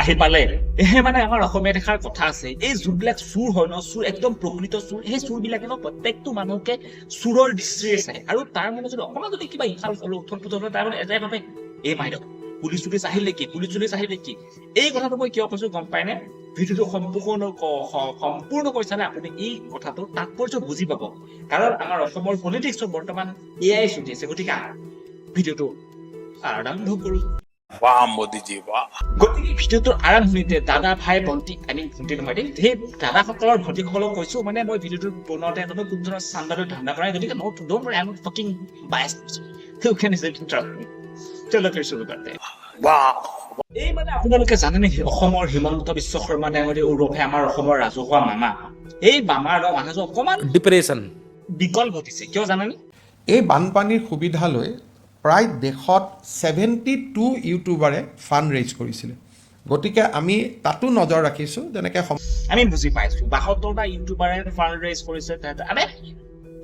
আহি পালে মানে আমাৰ অসমীয়া দেখাৰ কথা আছে এই যোনবিলাক চুৰ হয় ন চুৰ একদম প্ৰকৃত চুৰ সেই চুৰবিলাকে ন প্ৰত্যেকটো মানুহকে চুৰৰ দৃষ্টিৰে চায় আৰু তাৰ মানে যদি অকণমান যদি কিবা ইফাল ফলো উথল পুথল হয় তাৰ মানে এটাই ভাবে এই মাইদক পুলিচ আহিল নেকি এই কথাটো মই কিয় কৈছো গম পাই নে ভিডিঅ'টো সম্পূৰ্ণ কৈছা নে আপুনি এই কথাটো তাৎপৰ্য বুজি পাব কাৰণ আমাৰ অসমৰ পলিটিক্সত বৰ্তমান এয়াই চলি আছে গতিকে ভিডিঅ'টো আৰম্ভ কৰো वाह मोदी जी वाह গতিকে ভিডিঅ'টোৰ আৰম্ভণিতে দাদা ভাই ভণ্টি ভণ্টি নহয় দেই সেই দাদাসকলৰ ভণ্টিসকলক কৈছো মানে মই ভিডিঅ'টো বনাওঁতে কোনো ধৰণৰ চান্দালৈ ধান্দা কৰা নাই গতিকে don't worry I am fucking biased you can is interrupt চলো ফিৰ শুৰু करते हैं वाह এই মানে আপোনালোকে জানে নেকি অসমৰ হিমন্ত বিশ্ব শৰ্মা ডাঙৰীয়া ওৰফে আমাৰ অসমৰ ৰাজহুৱা মামা এই মামাৰ মানুহজন অকমান ডিপ্ৰেছন বিকল ঘটিছে কিয় জানেনে এই বানপানীৰ সুবিধা লৈ প্ৰায় দেশত 72 ইউটিউবাৰে ফাণ্ড ৰেইজ কৰিছিলে গতিকে আমি তাতো নজৰ ৰাখিছোঁ যেনেকৈ আমি বুজি পাইছো 72টা ইউটিউবাৰে ফাণ্ড ৰেইজ কৰিছে আৰে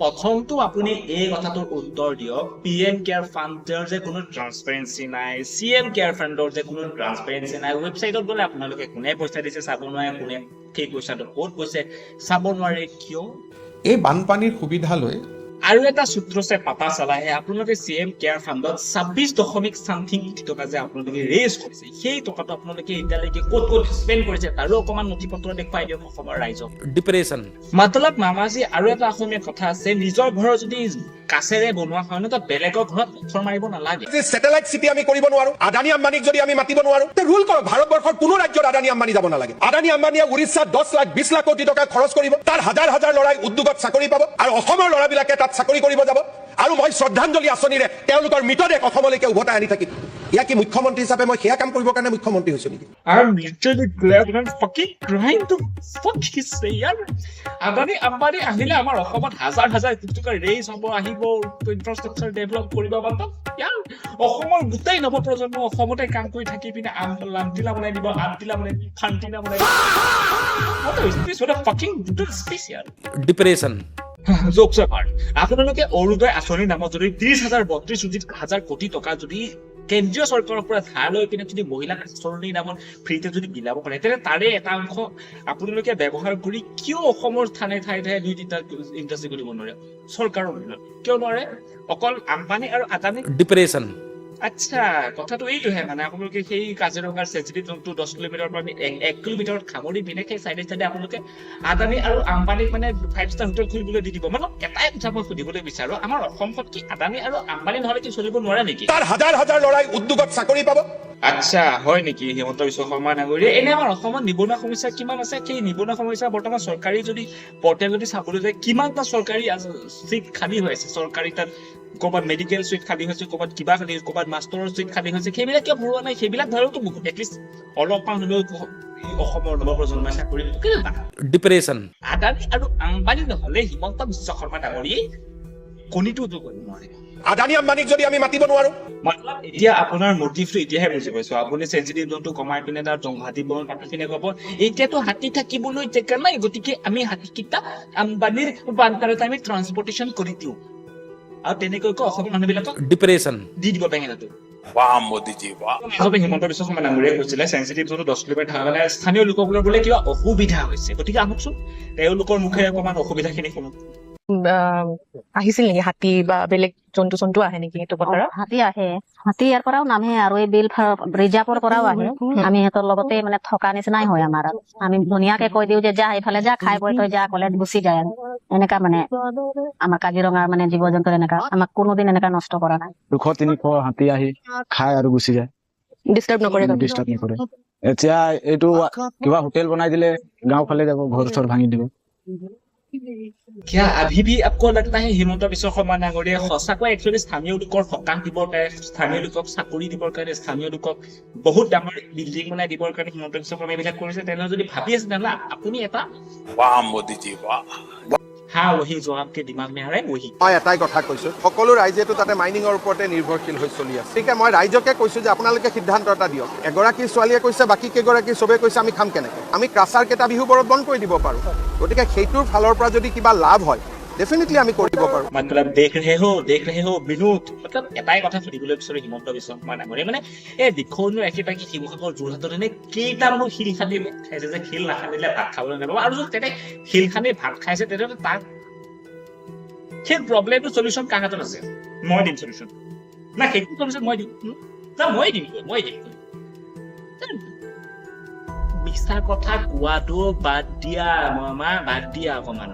প্ৰথমটো আপুনি এই কথাটোৰ উত্তৰ দিয়ক পিএম কেয়াৰ ফাণ্ডৰ যে কোনো ট্ৰান্সপাৰেন্সি নাই সিএম কেয়াৰ ফাণ্ডৰ যে কোনো ট্ৰান্সপাৰেন্সি নাই ৱেবছাইটত গ'লে আপোনালোকে কোনে পইচা দিছে চাব নোৱাৰে কোনে সেই পইচাটো ক'ত গৈছে চাব নোৱাৰে কিয় এই বানপানীৰ সুবিধা লৈ আৰু এটা সূত্ৰছে পাতা চলাহে আপোনালোকে সিএম কেয়াৰ ফাণ্ডত 26.something কোটি টকা যে আপোনালোকে ৰেইজ কৰিছে সেই টকাটো আপোনালোকে এতিয়ালৈকে ক'ত স্পেণ্ড কৰিছে তাৰো অকমান নথিপত্ৰ দেখুৱাই দিয়ক অসমৰ ৰাইজক ডিপ্ৰেছন মতলব মামাজী আৰু এটা অসমীয়া কথা আছে নিজৰ ঘৰৰ যদি কাছেৰে বনোৱা হয় ন তো বেলেগৰ ঘৰত পথৰ মাৰিব নালাগে স্যাটেলাইট সিটি আমি কৰিব নোৱাৰো আদানী আম্বানীক যদি আমি মাতিব নোৱাৰো তে ৰুল কৰক ভাৰতবৰ্ষৰ কোনো ৰাজ্যত আদানী আম্বানী যাব নালাগে আদানী আম্বানীয়ে উৰিষ্যাত 10 লাখ 20 লাখ কোটি টকা খৰচ কৰিব তাৰ হাজাৰ হাজাৰ লৰাই উদ্যোগত চাকৰি পাব আৰু অসমৰ লৰাবিলাকে তাত চাকৰি কৰিব যাব আৰু মই শ্ৰদ্ধাঞ্জলি আঁচনিৰে তেওঁলোকৰ মৃতদেহ অসমলৈকে উভতাই আনি থাকিম ইয়া কি মুখ্যমন্ত্ৰী হিচাপে মই সেয়া কাম কৰিবৰ কাৰণে মুখ্যমন্ত্ৰী হৈছো নেকি I'm literally glad and fucking trying to fuck his say yaar Adani Ambani আহিলে আমাৰ অসমত হাজাৰ হাজাৰ কোটি টকা ৰেইজ হ'ব আহিব ইনফ্ৰাষ্ট্ৰাকচাৰ ডেভেলপ কৰিব পাব ইয়াৰ অসমৰ গোটেই নৱপ্ৰজন্ম অসমতে কাম কৰি থাকি পিনে লামটিলা বনাই দিব আনটিলা বনাই খান্তিলা বনাই what is this what a fucking brutal space yaar depression jokes apart আপোনালোকে অৰুণোদয় আঁচনিৰ নামত যদি 30,000 কোটি টকা যদি কেন্দ্ৰীয় চৰকাৰৰ পৰা ধাৰ লৈ পিনে যদি মহিলা আঁচনিৰ নামত ফ্ৰীতে যদি বিলাব পাৰে তেনে তাৰে এটা অংশ আপোনালোকে ব্যৱহাৰ কৰি কিয় অসমৰ ঠাই ঠাই 2-3টা ইণ্ডাষ্ট্ৰী কৰিব নোৱাৰে চৰকাৰৰ কিয় নোৱাৰে অকল আম্বানী আৰু আদানী ডিপ্ৰেছন আচ্ছা কথাটো এইটোহে মানে আপোনালোকে সেই কাজিৰঙাৰ চেঞ্চুৰী জোনটো 10 কিলোমিটাৰ পৰা 1 কিলোমিটাৰত খামৰি পিনে সেই চাইডে আপোনালোকে আদানী আৰু আম্বানীক মানে 5 ষ্টাৰ হোটেল খুলিবলৈ দি দিব মানে এটাই কথা মই সুধিবলৈ বিচাৰো আমাৰ অসমত কি আদানী আৰু আম্বানী নহলে কি চলিব নোৱাৰে নেকি তাৰ হাজাৰ হাজাৰ লৰাই উদ্যোগত চাকৰি পাব আচ্ছা হয় নেকি হিমন্ত বিশ্ব শৰ্মা ডাঙৰীয়া এনে আমাৰ অসমত নিবনুৱা সমস্যা কিমান আছে সেই নিবনুৱা সমস্যা বৰ্তমান চৰকাৰী যদি পৰ্টেল যদি চাবলৈ যায় কিমানটা চৰকাৰী চিট খালী হৈ আছে চৰকাৰী তাত ক'ৰবাত মেডিকেল চিট খালী হৈছে ক'ৰবাত কিবা খালী ক'ৰবাত মাষ্টৰৰ চিট খালী হৈছে সেইবিলাক কিয় ভৰোৱা নাই সেইবিলাক ধৰকতো এটলিষ্ট অলপমান হ'লেও অসমৰ নৱপ্ৰজন্মই চাকৰি ডিপ্ৰেছন আদানী আৰু আম্বানী নহলে হিমন্ত বিশ্ব শৰ্মা ডাঙৰীয়াই কণীটো কৰিব নোৱাৰে আদানী আম্বানীক যদি আমি মাতিব নোৱাৰো মতলব এতিয়া আপোনাৰ মোটিভটো এতিয়াহে বুজি পাইছো আপুনি চেঞ্চিটিভ জোনটো কমাই পিনে তাৰ হাতী বন কাটি পিনে ক'ব এতিয়াতো হাতী থাকিবলৈ জেগা নাই গতিকে আমি হাতীকেইটা আম্বানীৰ বানপানীত আমি ট্ৰান্সপৰ্টেশ্যন কৰি দিওঁ আৰু তেনেকৈ অসমৰ মানুহবিলাকক ডিপ্ৰেছন দি দিব বেঙেনাটো वाह मोदी जी वाह মাজতে হিমন্ত বিশ্ব শৰ্মা ডাঙৰীয়াই কৈছিলে চেঞ্চিটিভ জোনটো 10 কিলোমিটাৰ মানে স্থানীয় লোকসকলৰ বোলে কিবা অসুবিধা হৈছে গতিকে আহকচোন তেওঁলোকৰ মুখেৰে অকণমান অসুবিধাখিনি শুনো আহিছিল নেকি হাতী বা বেলেগ জন্তু জন্তু আহে নেকি এইটো পথাৰত হাতী আহে হাতী ইয়াৰ পৰাও নামে আৰু এই বিল ৰিজাৰ্ভৰ পৰাও আহে আমি সিহঁতৰ লগতে মানে থকা নিচিনাই হয় আমাৰ আমি ধুনীয়াকে কৈ দিওঁ যে যা এইফালে যা খাই বৈ তই যা কলে গুচি যায় আৰু এনেকা মানে আমাৰ কাজিৰঙাৰ মানে জীৱ জন্তুৰ এনেকা আমাক কোনোদিন এনেকা নষ্ট কৰা নাই 200-300 হাতী আহি খাই আৰু গুচি যায় ডিষ্টাৰ্ব নকৰে ডিষ্টাৰ্ব নকৰে এতিয়া এইটো কিবা হোটেল বনাই দিলে গাঁও ফালে যাব ঘৰ চৰ ভাঙি দিব क्या अभी भी आपको लगता है हिमন্ত বিশ্ব শৰ্মা ডাঙৰীয়াই সঁচাকৈ একচুৱেলি স্থানীয় লোকৰ সকাহ দিবৰ কাৰণে স্থানীয় লোকক চাকৰি দিবৰ কাৰণে স্থানীয় লোকক বহুত ডাঙৰ বিল্ডিং বনাই দিবৰ কাৰণে হিমন্ত বিশ্ব শৰ্মা এইবিলাক কৰিছে তেনেহ'লে যদি ভাবি আছে তেনেহ'লে আপুনি এটা वाह मोदी जी वाह হা वही जो आपके दिमाग में आ रहा है वही মই এটাই কথা কৈছো সকলো ৰাইজেতো তাতে মাইনিঙৰ ওপৰতে নিৰ্ভৰশীল হৈ চলি আছে ঠিক মই ৰাইজকে কৈছো যে আপোনালোকে সিদ্ধান্ত এটা দিয়ক এগৰাকী ছোৱালীয়ে কৈছে বাকী কেইগৰাকী চবে কৈছে আমি খাম কেনেকে আমি ক্ৰাছাৰ কেইটা বিহু বৰত বন্ধ কৰি দিব পাৰো গতিকে সেইটোৰ ফালৰ পৰা যদি কিবা লাভ হয় ডেফিনেটলি আমি কৰিব পাৰোঁ मतलब देख रहे हो বিনোদ मतलब এটাই কথা সুধিবলৈ বিচাৰো হিমন্ত বিশ্ব শৰ্মা ডাঙৰীয়া মানে এই দিখৌনো একেটাকে শিৱসাগৰ যোৰহাটত এনে কেইটা মানুহ শিল খান্দি খাইছে যে শিল নাখান্দিলে ভাত খাবলৈ নাপাব আৰু যদি তেনে শিল খান্দি ভাত খাইছে তেতিয়াহ'লে তাৰ সেই প্ৰব্লেমটো সলিউশ্যন কাৰ হাতত আছে মই দিম সলিউশ্যন না সেইটো সলিউশ্যন মই দিম না মই দিম মিছা কথা কোৱাটো বাদ দিয়া মামা বাদ দিয়া অকমান